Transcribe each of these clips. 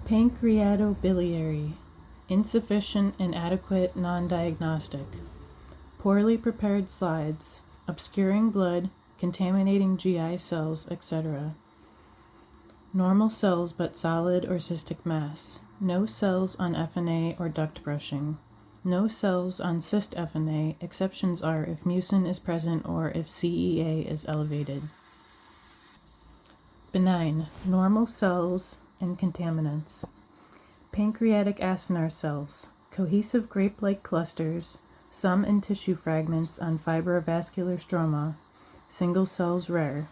Pancreaticobiliary, insufficient and adequate non-diagnostic, poorly prepared slides, obscuring blood, contaminating GI cells, etc. Normal cells but solid or cystic mass, no cells on FNA or duct brushing, no cells on cyst FNA, exceptions are if mucin is present or if CEA is elevated. Benign, normal cells and contaminants. Pancreatic acinar cells, cohesive grape-like clusters, some in tissue fragments on fibrovascular stroma, single cells rare.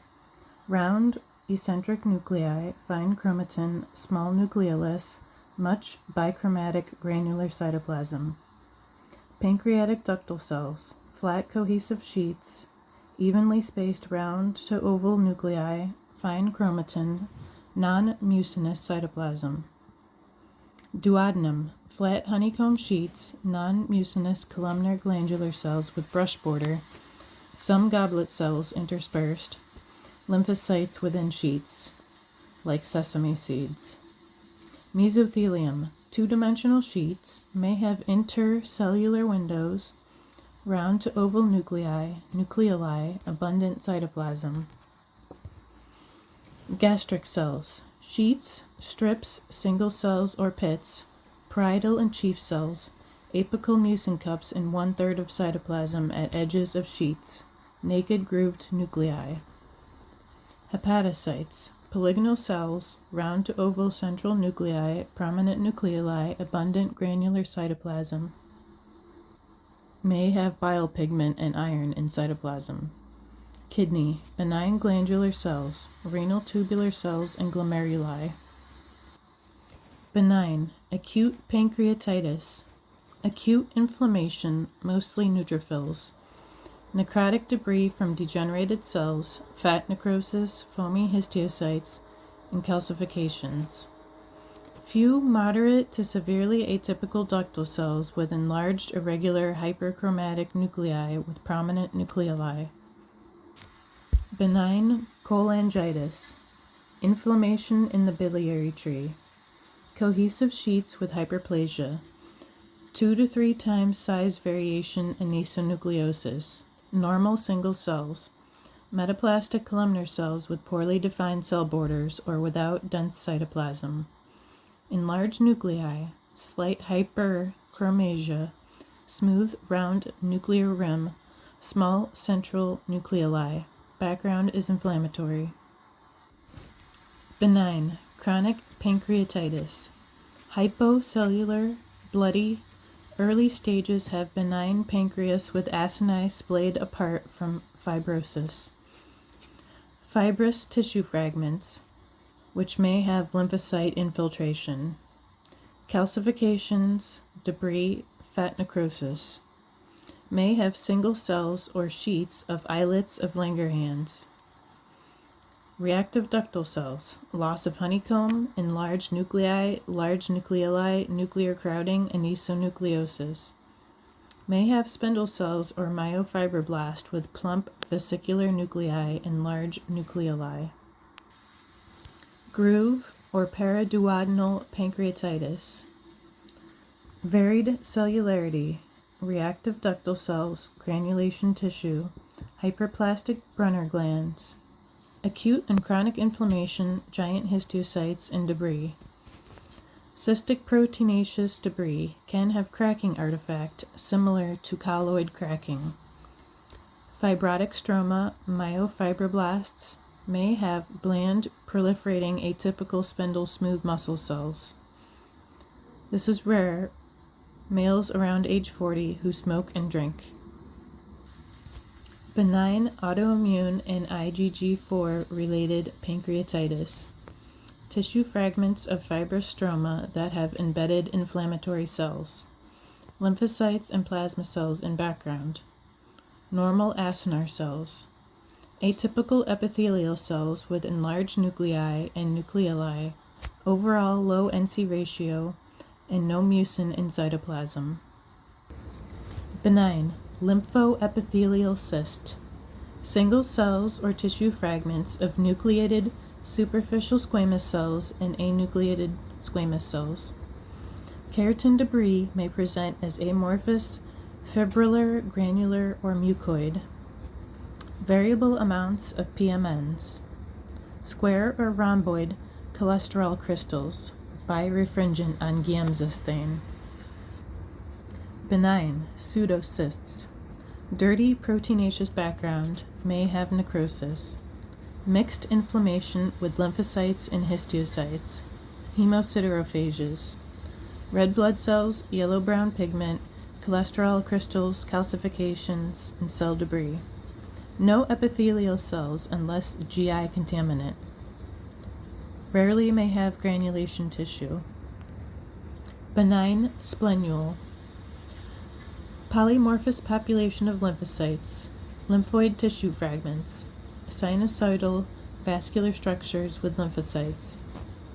Round, eccentric nuclei, fine chromatin, small nucleolus, much bichromatic granular cytoplasm. Pancreatic ductal cells, flat cohesive sheets, evenly spaced round to oval nuclei, fine chromatin, non-mucinous cytoplasm. Duodenum, flat honeycomb sheets, non-mucinous columnar glandular cells with brush border, some goblet cells interspersed, lymphocytes within sheets, like sesame seeds. Mesothelium, two-dimensional sheets, may have intercellular windows, round to oval nuclei, nucleoli, abundant cytoplasm. Gastric cells, sheets, strips, single cells or pits, parietal and chief cells, apical mucin cups in 1/3 of cytoplasm at edges of sheets, naked grooved nuclei. Hepatocytes, polygonal cells, round to oval central nuclei, prominent nucleoli, abundant granular cytoplasm. May have bile pigment and iron in cytoplasm. Kidney, benign glandular cells, renal tubular cells and glomeruli. Benign, acute pancreatitis, acute inflammation, mostly neutrophils. Necrotic debris from degenerated cells, fat necrosis, foamy histiocytes, and calcifications. Few moderate to severely atypical ductal cells with enlarged irregular hyperchromatic nuclei with prominent nucleoli. Benign cholangitis, inflammation in the biliary tree. Cohesive sheets with hyperplasia. 2 to 3 times size variation in isonucleosis. Normal single cells. Metaplastic columnar cells with poorly defined cell borders or without dense cytoplasm. Enlarged nuclei. Slight hyperchromasia. Smooth, round nuclear rim. Small central nucleoli. Background is inflammatory. Benign, chronic pancreatitis. Hypocellular, bloody, early stages have benign pancreas with acini splayed apart from fibrosis. Fibrous tissue fragments, which may have lymphocyte infiltration. Calcifications, debris, fat necrosis. May have single cells or sheets of islets of Langerhans. Reactive ductal cells, loss of honeycomb, enlarged nuclei, large nucleoli, nuclear crowding, and isonucleosis. May have spindle cells or myofibroblast with plump vesicular nuclei and large nucleoli. Groove or paraduodenal pancreatitis. Varied cellularity. Reactive ductal cells, granulation tissue, hyperplastic Brunner glands, acute and chronic inflammation, giant histiocytes, and debris. Cystic proteinaceous debris can have cracking artifact similar to colloid cracking. Fibrotic stroma, myofibroblasts, may have bland, proliferating atypical spindle smooth muscle cells. This is rare. Males around age 40 who smoke and drink. Benign autoimmune and IgG4 related pancreatitis. Tissue fragments of fibrous stroma that have embedded inflammatory cells. Lymphocytes and plasma cells in background. Normal acinar cells. Atypical epithelial cells with enlarged nuclei and nucleoli. Overall low NC ratio and no mucin in cytoplasm. Benign, lymphoepithelial cyst. Single cells or tissue fragments of nucleated superficial squamous cells, and anucleated squamous cells. Keratin debris may present as amorphous, fibrillar, granular, or mucoid. Variable amounts of PMNs. Square or rhomboid cholesterol crystals, birefringent on Giemsa stain. Benign Pseudocysts. Dirty proteinaceous background, may have necrosis. Mixed inflammation with lymphocytes and histiocytes. Hemosiderophages. Red blood cells, yellow-brown pigment, cholesterol crystals, calcifications, and cell debris. No epithelial cells unless GI contaminant. Rarely may have granulation tissue. Benign Splenule. Polymorphous population of lymphocytes, lymphoid tissue fragments, sinusoidal vascular structures with lymphocytes,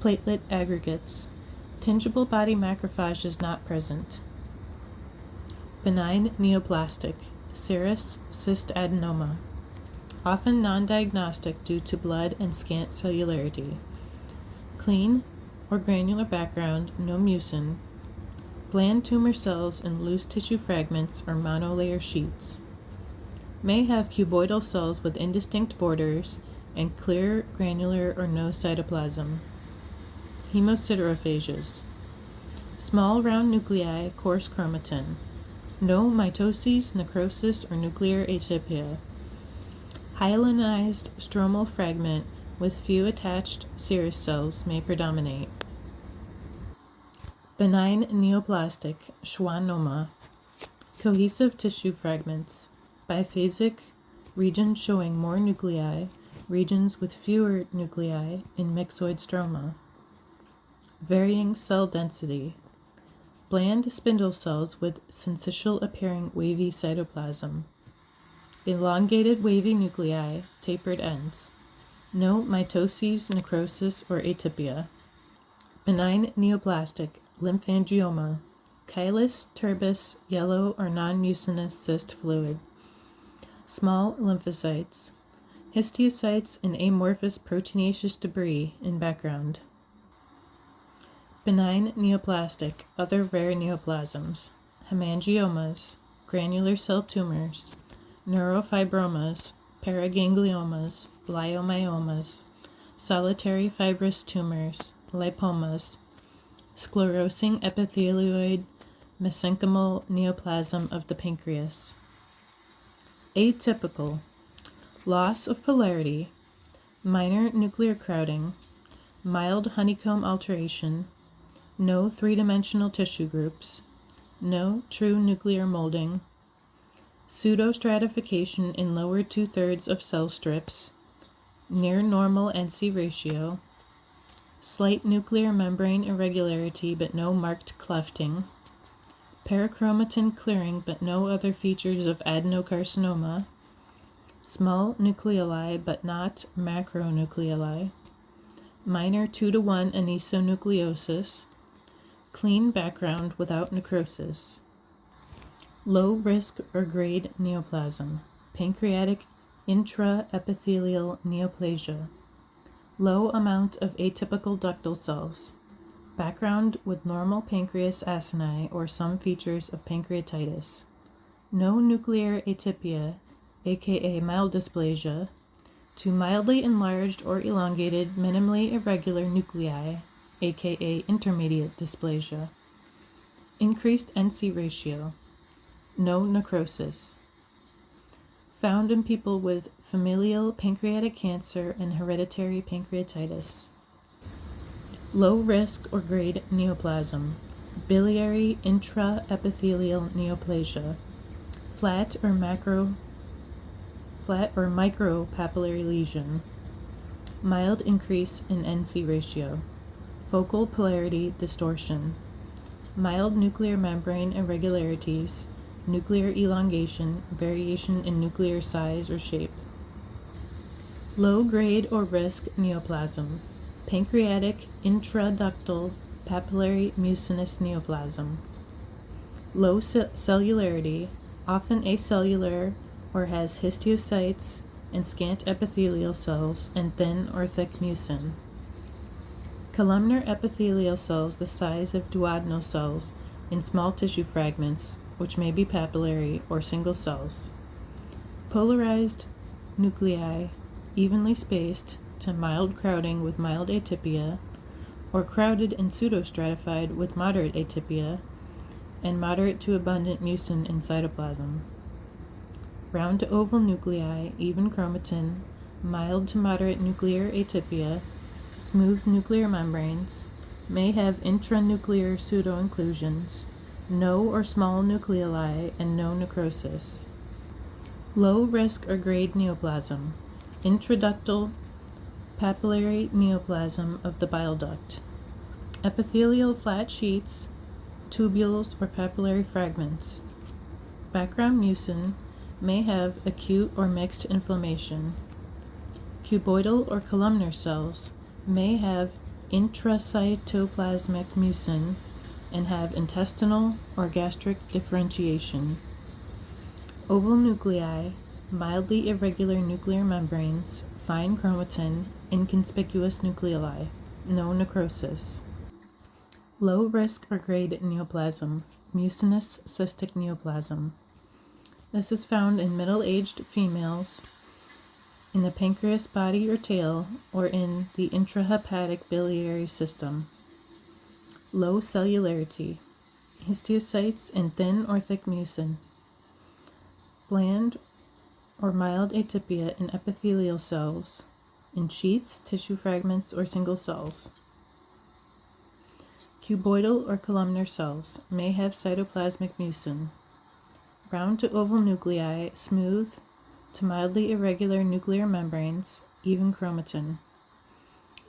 platelet aggregates, tingible body macrophages not present. Benign Neoplastic, Serous Cystadenoma, often non-diagnostic due to blood and scant cellularity. Clean or granular background, no mucin. Bland tumor cells and loose tissue fragments or monolayer sheets. May have cuboidal cells with indistinct borders and clear, granular, or no cytoplasm. Hemosiderophages. Small round nuclei, coarse chromatin. No mitoses, necrosis, or nuclear atypia. Hyalinized stromal fragment with few attached serous cells may predominate. Benign Neoplastic, Schwannoma. Cohesive tissue fragments. Biphasic, regions showing more nuclei, regions with fewer nuclei in myxoid stroma. Varying cell density. Bland spindle cells with syncytial appearing wavy cytoplasm. Elongated wavy nuclei, tapered ends. No mitoses, necrosis, or atypia. Benign Neoplastic, Lymphangioma. Chylous, turbous, yellow or non-mucinous cyst fluid. Small lymphocytes. Histiocytes and amorphous proteinaceous debris in background. Benign Neoplastic, other rare neoplasms. Hemangiomas, granular cell tumors, neurofibromas, paragangliomas, leiomyomas, solitary fibrous tumors, lipomas, sclerosing epithelioid mesenchymal neoplasm of the pancreas. Atypical, loss of polarity, minor nuclear crowding, mild honeycomb alteration, no three-dimensional tissue groups, no true nuclear molding, pseudostratification in lower two-thirds of cell strips, near normal NC ratio, slight nuclear membrane irregularity but no marked clefting, parachromatin clearing but no other features of adenocarcinoma, small nucleoli but not macronucleoli, minor 2-to-1 anisonucleosis, clean background without necrosis, low risk or grade neoplasm, pancreatic intraepithelial neoplasia, low amount of atypical ductal cells, background with normal pancreas acini or some features of pancreatitis, no nuclear atypia, aka mild dysplasia, to mildly enlarged or elongated minimally irregular nuclei, aka intermediate dysplasia, increased NC ratio, no necrosis, found in people with familial pancreatic cancer and hereditary pancreatitis. Low risk or grade neoplasm, biliary intraepithelial neoplasia, flat or micro papillary lesion, mild increase in NC ratio, focal polarity distortion, mild nuclear membrane irregularities, nuclear elongation, variation in nuclear size or shape. Low grade or risk neoplasm, pancreatic intraductal papillary mucinous neoplasm. Low cellularity, often acellular or has histiocytes, and scant epithelial cells and thin or thick mucin. Columnar epithelial cells the size of duodenal cells in small tissue fragments, which may be papillary or single cells. Polarized nuclei, evenly spaced to mild crowding with mild atypia, or crowded and pseudostratified with moderate atypia, and moderate to abundant mucin in cytoplasm. Round to oval nuclei, even chromatin, mild to moderate nuclear atypia, smooth nuclear membranes, may have intranuclear pseudoinclusions, no or small nucleoli, and no necrosis. Low risk or grade neoplasm, intraductal papillary neoplasm of the bile duct. Epithelial flat sheets, tubules, or papillary fragments. Background mucin may have acute or mixed inflammation. Cuboidal or columnar cells may have intracytoplasmic mucin and have intestinal or gastric differentiation. Oval nuclei, mildly irregular nuclear membranes, fine chromatin, inconspicuous nucleoli, no necrosis. Low risk or grade neoplasm, mucinous cystic neoplasm. This is found in middle-aged females, in the pancreas body or tail, or in the intrahepatic biliary system. Low cellularity, histiocytes and thin or thick mucin. Bland or mild atypia in epithelial cells, in sheets, tissue fragments, or single cells. Cuboidal or columnar cells may have cytoplasmic mucin. Round to oval nuclei, smooth to mildly irregular nuclear membranes, even chromatin.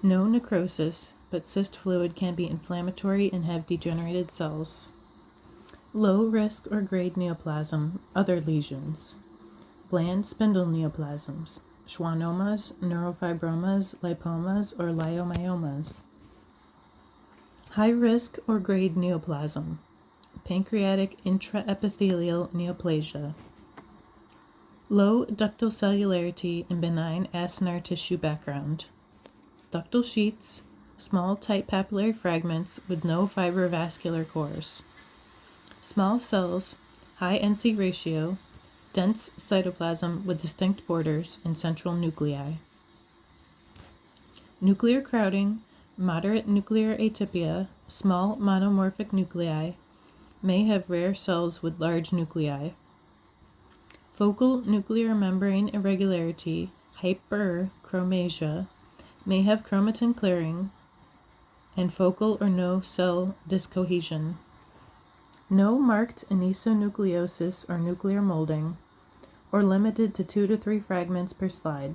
No necrosis, but cyst fluid can be inflammatory and have degenerated cells. Low risk or grade neoplasm, other lesions. Bland spindle neoplasms, schwannomas, neurofibromas, lipomas, or leiomyomas. High risk or grade neoplasm, pancreatic intraepithelial neoplasia. Low ductal cellularity and benign acinar tissue background. Ductal sheets, small tight papillary fragments with no fibrovascular cores. Small cells, high NC ratio, dense cytoplasm with distinct borders and central nuclei. Nuclear crowding, moderate nuclear atypia, small monomorphic nuclei, may have rare cells with large nuclei. Focal nuclear membrane irregularity, hyperchromasia, may have chromatin clearing and focal or no cell discohesion. No marked anisonucleosis or nuclear molding, or limited to 2 to 3 fragments per slide.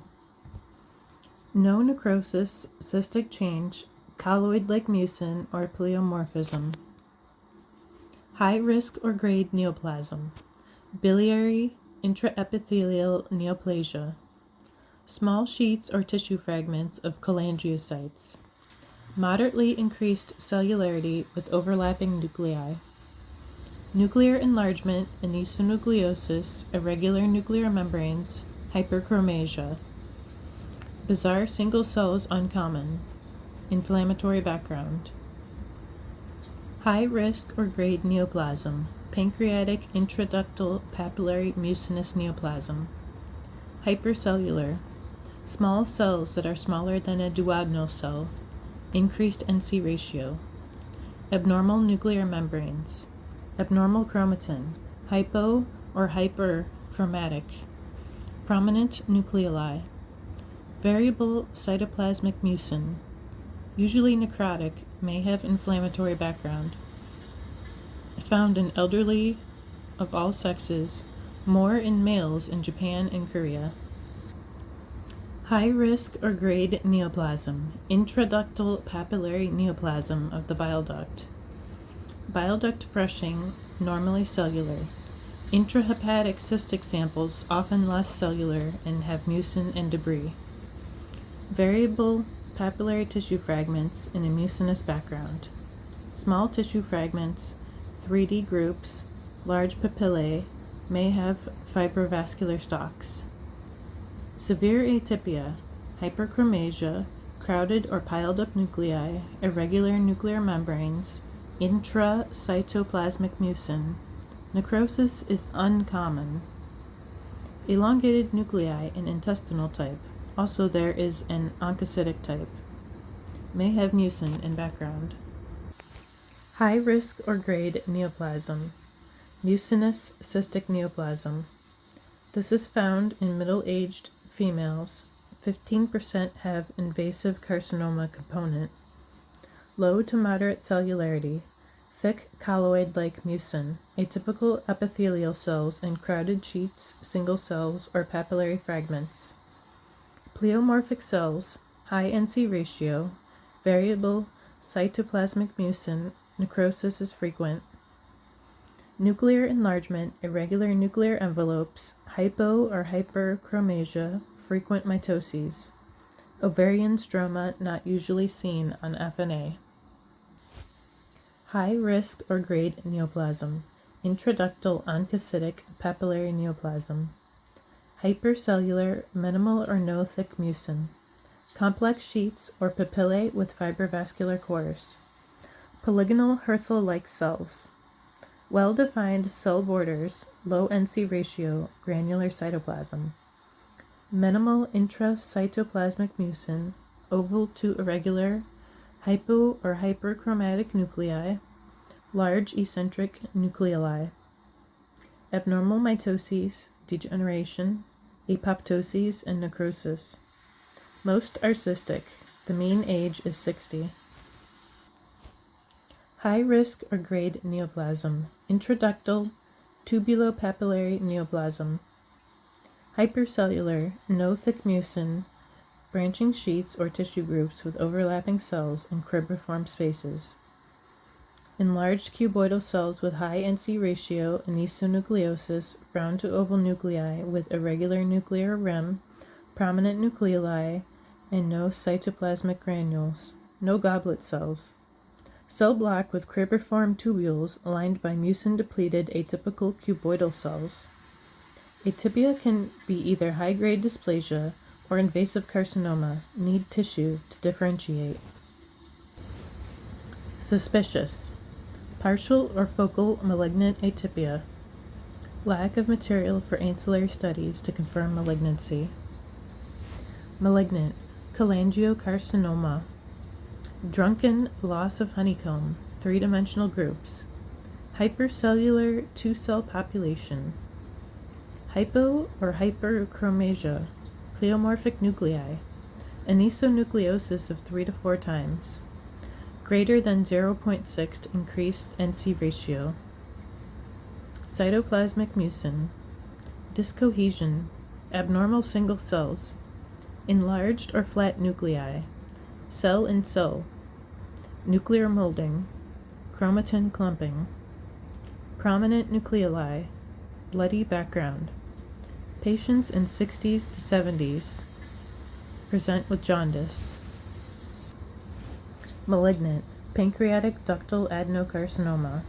No necrosis, cystic change, colloid-like mucin, or pleomorphism. High risk or grade neoplasm, biliary intraepithelial neoplasia. Small sheets or tissue fragments of cholangiocytes. Moderately increased cellularity with overlapping nuclei. Nuclear enlargement, anisonucleosis, irregular nuclear membranes, hyperchromasia. Bizarre single cells uncommon. Inflammatory background. High risk or grade neoplasm, pancreatic intraductal papillary mucinous neoplasm. Hypercellular, small cells that are smaller than a duodenal cell, increased NC ratio. Abnormal nuclear membranes. Abnormal chromatin, hypo or hyperchromatic. Prominent nucleoli. Variable cytoplasmic mucin, usually necrotic, may have inflammatory background. Found in elderly of all sexes, more in males in Japan and Korea. High risk or grade neoplasm, intraductal papillary neoplasm of the bile duct. Bile duct brushing, normally cellular. Intrahepatic cystic samples, often less cellular and have mucin and debris. Variable papillary tissue fragments in a mucinous background. Small tissue fragments, 3D groups, large papillae, may have fibrovascular stalks. Severe atypia, hyperchromasia, crowded or piled up nuclei, irregular nuclear membranes, intracytoplasmic mucin. Necrosis is uncommon. Elongated nuclei in intestinal type. Also there is an oncocytic type. May have mucin in background. High risk or grade neoplasm. Mucinous cystic neoplasm. This is found in middle-aged females. 15% have invasive carcinoma component. Low to moderate cellularity. Thick colloid-like mucin. Atypical epithelial cells in crowded sheets, single cells, or papillary fragments. Pleomorphic cells. High NC ratio. Variable cytoplasmic mucin. Necrosis is frequent. Nuclear enlargement, irregular nuclear envelopes, hypo or hyperchromasia, frequent mitoses. Ovarian stroma not usually seen on FNA. High risk or grade neoplasm, intraductal oncocytic papillary neoplasm. Hypercellular, minimal or no thick mucin. Complex sheets or papillae with fibrovascular cores. Polygonal Hurthel-like cells. Well-defined cell borders, low NC ratio, granular cytoplasm. Minimal intracytoplasmic mucin, oval to irregular, hypo or hyperchromatic nuclei, large eccentric nucleoli. Abnormal mitoses, degeneration, apoptoses, and necrosis. Most are cystic. The mean age is 60. High risk or grade neoplasm, intraductal tubulopapillary neoplasm. Hypercellular, no thick mucin, branching sheets or tissue groups with overlapping cells in cribriform spaces. Enlarged cuboidal cells with high NC ratio, anisonucleosis, round to oval nuclei with irregular nuclear rim, prominent nucleoli, and no cytoplasmic granules. No goblet cells. Cell block with cribriform tubules lined by mucin-depleted atypical cuboidal cells. Atypia can be either high-grade dysplasia or invasive carcinoma. Need tissue to differentiate. Suspicious. Partial or focal malignant atypia. Lack of material for ancillary studies to confirm malignancy. Malignant. Cholangiocarcinoma. Drunken loss of honeycomb, three-dimensional groups. Hypercellular two-cell population. Hypo or hyperchromasia, pleomorphic nuclei. Anisonucleosis of 3 to 4 times. Greater than 0.6 increased NC ratio. Cytoplasmic mucin. Dyscohesion, abnormal single cells. Enlarged or flat nuclei. Cell in cell. Nuclear molding. Chromatin clumping. Prominent nucleoli. Bloody background. Patients in 60s to 70s present with jaundice. Malignant. Pancreatic ductal adenocarcinoma.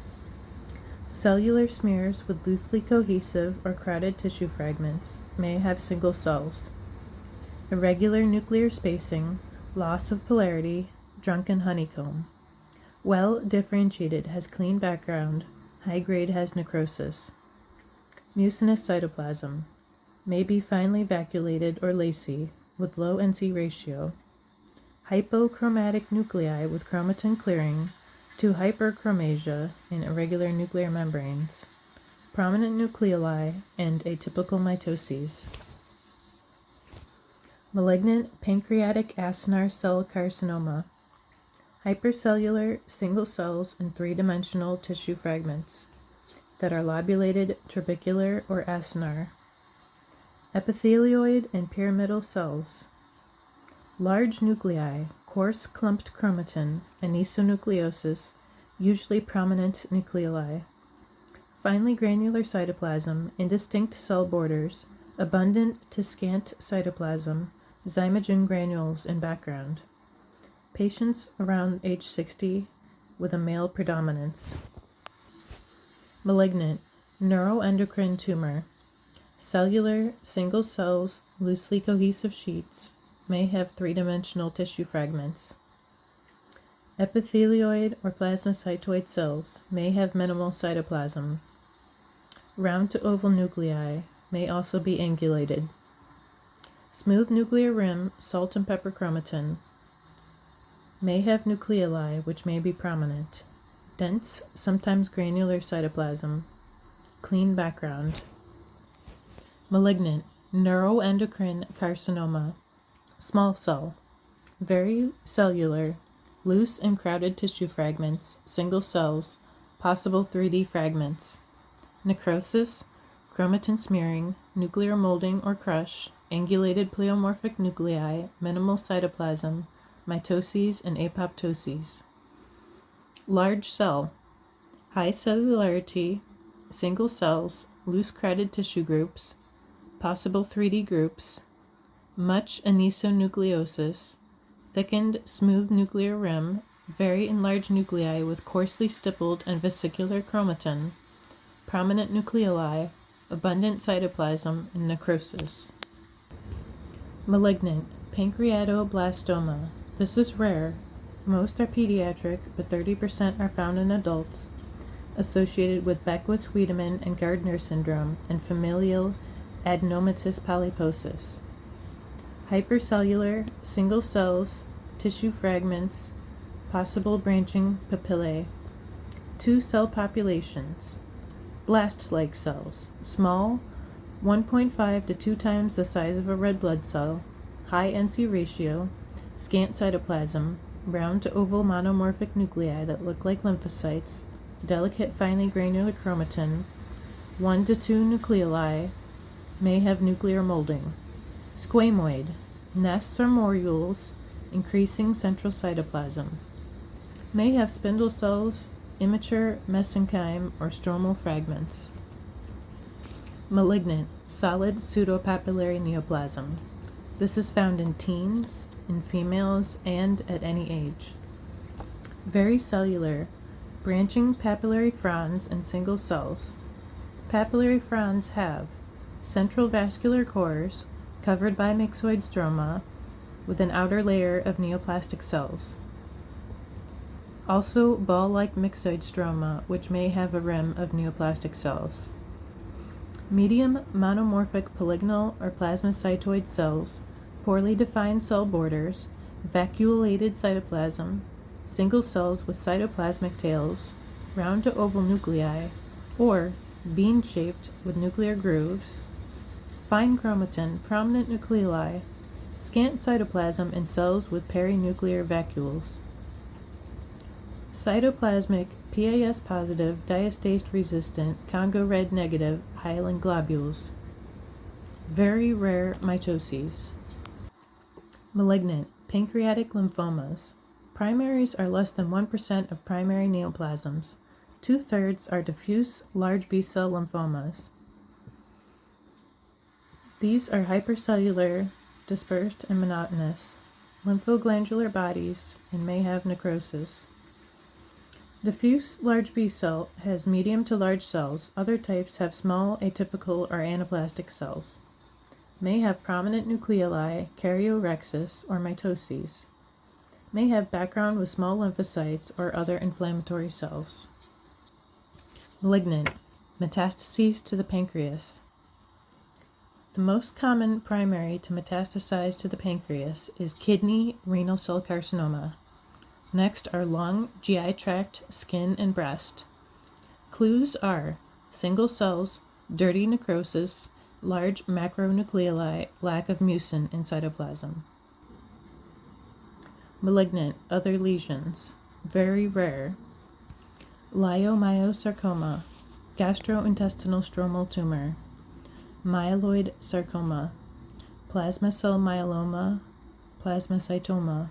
Cellular smears with loosely cohesive or crowded tissue fragments may have single cells. Irregular nuclear spacing. Loss of polarity, drunken honeycomb. Well differentiated, has clean background, high grade has necrosis. Mucinous cytoplasm. May be finely vacuolated or lacy, with low NC ratio. Hypochromatic nuclei with chromatin clearing, to hyperchromasia in irregular nuclear membranes. Prominent nucleoli and atypical mitoses. Malignant pancreatic acinar cell carcinoma. Hypercellular single cells in three-dimensional tissue fragments that are lobulated, trabecular, or acinar. Epithelioid and pyramidal cells. Large nuclei, coarse clumped chromatin, anisonucleosis, usually prominent nucleoli. Finely granular cytoplasm, indistinct cell borders, abundant to scant cytoplasm, zymogen granules in background. Patients around age 60 with a male predominance. Malignant, neuroendocrine tumor. Cellular, single cells, loosely cohesive sheets, may have three-dimensional tissue fragments. Epithelioid or plasmacytoid cells may have minimal cytoplasm. Round to oval nuclei may also be angulated. Smooth nuclear rim, salt and pepper chromatin, may have nucleoli which may be prominent. Dense, sometimes granular cytoplasm. Clean background. Malignant, neuroendocrine carcinoma. Small cell. Very cellular, loose and crowded tissue fragments, single cells, possible 3D fragments. Necrosis, chromatin smearing, nuclear molding or crush, angulated pleomorphic nuclei, minimal cytoplasm, mitoses and apoptoses. Large cell, high cellularity, single cells, loose crowded tissue groups, possible 3D groups, much anisonucleosis, thickened, smooth nuclear rim, very enlarged nuclei with coarsely stippled and vesicular chromatin, prominent nucleoli, abundant cytoplasm, and necrosis. Malignant, pancreatoblastoma. This is rare. Most are pediatric, but 30% are found in adults, associated with Beckwith-Wiedemann and Gardner syndrome and familial adenomatous polyposis. Hypercellular, single cells, tissue fragments, possible branching papillae. Two cell populations. Blast-like cells, small, 1.5 to 2 times the size of a red blood cell, high NC ratio, scant cytoplasm, round to oval monomorphic nuclei that look like lymphocytes, delicate finely granular chromatin, 1 to 2 nucleoli, may have nuclear molding. Squamoid, nests or morules, increasing central cytoplasm. May have spindle cells, immature mesenchyme or stromal fragments. Malignant, solid pseudopapillary neoplasm. This is found in teens, in females, and at any age. Very cellular, branching papillary fronds and single cells. Papillary fronds have central vascular cores covered by myxoid stroma with an outer layer of neoplastic cells. Also ball-like myxoid stroma which may have a rim of neoplastic cells. Medium monomorphic polygonal or plasmacytoid cells, poorly defined cell borders, vacuolated cytoplasm, single cells with cytoplasmic tails, round to oval nuclei, or bean-shaped with nuclear grooves, fine chromatin, prominent nucleoli, scant cytoplasm in cells with perinuclear vacuoles. Cytoplasmic, PAS positive, diastase resistant, Congo red negative, hyaline globules. Very rare mitoses. Malignant, pancreatic lymphomas. Primaries are less than 1% of primary neoplasms. 2/3 are diffuse large B-cell lymphomas. These are hypercellular, dispersed and monotonous, lymphoglandular bodies, and may have necrosis. Diffuse large B-cell has medium to large cells. Other types have small atypical or anaplastic cells. May have prominent nucleoli, karyorhexis, or mitoses. May have background with small lymphocytes or other inflammatory cells. Malignant, metastases to the pancreas. The most common primary to metastasize to the pancreas is kidney renal cell carcinoma. Next are lung, GI tract, skin, and breast. Clues are single cells, dirty necrosis, large macronucleoli, lack of mucin in cytoplasm. Malignant, other lesions, very rare. Leiomyosarcoma, gastrointestinal stromal tumor. Myeloid sarcoma, plasma cell myeloma, plasmacytoma,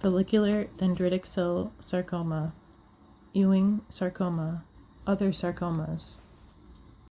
follicular dendritic cell sarcoma, Ewing sarcoma, other sarcomas.